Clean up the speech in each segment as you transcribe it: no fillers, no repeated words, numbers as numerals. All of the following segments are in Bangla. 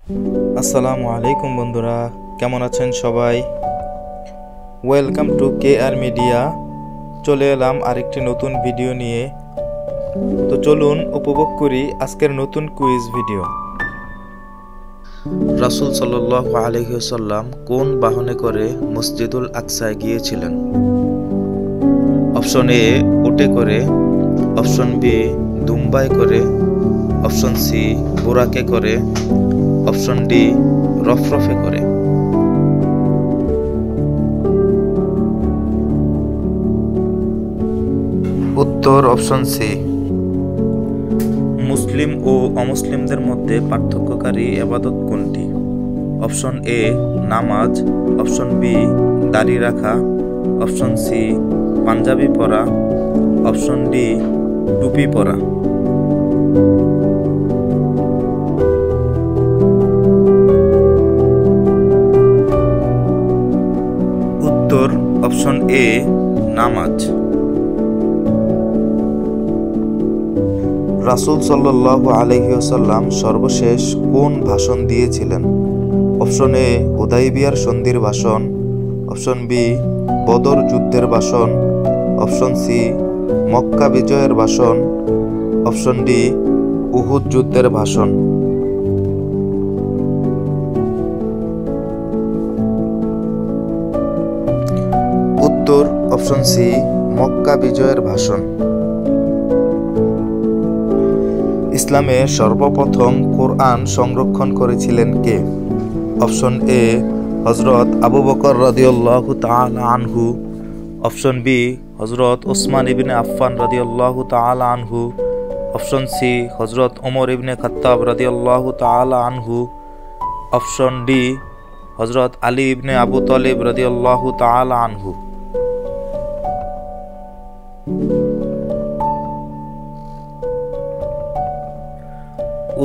আসসালামু আলাইকুম বন্ধুরা, কেমন আছেন সবাই? Welcome to KR media. চলে এলাম আরেকটি নতুন ভিডিও নিয়ে। তো চলুন উপভোগ করি আজকের নতুন কুইজ ভিডিও। রাসূল সাল্লাল্লাহু আলাইহি ওয়াসাল্লাম কোন বাহনে করে মসজিদুল আকসায় গিয়েছিলেন? অপশন এ উটে করে, অপশন বি দুম্বায় করে, অপশন সি বুরাকে করে, অপশন ডি রফরফে করে। উত্তর অপশন সি। মুসলিম ও অমুসলিমদের মধ্যে পার্থক্যকারী ইবাদত কোনটি? অপশন এ নামাজ, অপশন বি দাড়ি রাখা, অপশন সি পাঞ্জাবি পরা, অপশন ডি টুপি পরা। উত্তর অপশন এ নামাজ। রাসূল সাল্লাল্লাহু আলাইহি ওয়াসাল্লাম সর্বশেষ কোন ভাষণ দিয়েছিলেন? অপশন এ হুদাইবিয়ার সন্ধির ভাষণ, অপশন বি বদর যুদ্ধের ভাষণ, অপশন সি মক্কা বিজয়ের ভাষণ, অপশন ডি উহুদ যুদ্ধের ভাষণ। উত্তর অপশন সি মক্কা বিজয়ের ভাষণ। ইসলামে সর্বপ্রথম কোরআন সংরক্ষণ করেছিলেন কে? অপশন এ হযরত আবু বকর রাদিয়াল্লাহু তাআলা আনহু, অপশন বি হযরত ওসমান ইবনে আফফান রাদিয়াল্লাহু তাআলা আনহু, অপশন সি হযরত ওমর ইবনে খাত্তাব রাদিয়াল্লাহু তাআলা আনহু, অপশন ডি হযরত আলী ইবনে আবু তালিব রাদিয়াল্লাহু তাআলা আনহু।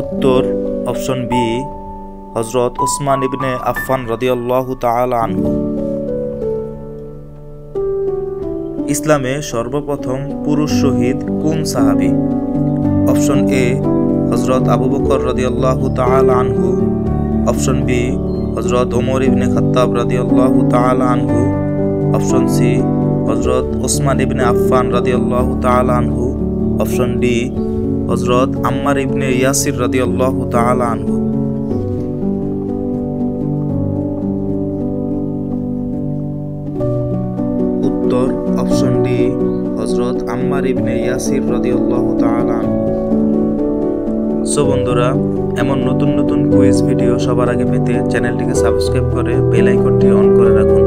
উত্তর অপশন বি হযরত ওসমান ইবনে আফফান রাদিয়াল্লাহু তাআলা আনহু। ইসলামে সর্বপ্রথম পুরুষ শহীদ কোন সাহাবী? অপশন এ হযরত আবু বকর রাদিয়াল্লাহু তাআলা আনহু, অপশন বি হযরত ওমর ইবনে খাত্তাব রাদিয়াল্লাহু তাআলা আনহু, অপশন সি হযরত ওসমান ইবনে আফফান রাদিয়াল্লাহু তাআলা আনহু, অপশন ডি হযরত আম্মার ইবনে ইয়াসির রাদিয়াল্লাহু তাআলা আনহু। উত্তর অপশন ডি হযরত আম্মার ইবনে ইয়াসির রাদিয়াল্লাহু তাআলা আনহু। সো বন্ধুরা, এমন নতুন নতুন কুইজ ভিডিও সবার আগে পেতে চ্যানেলটিকে সাবস্ক্রাইব করে বেল আইকনটি অন করে রাখুন।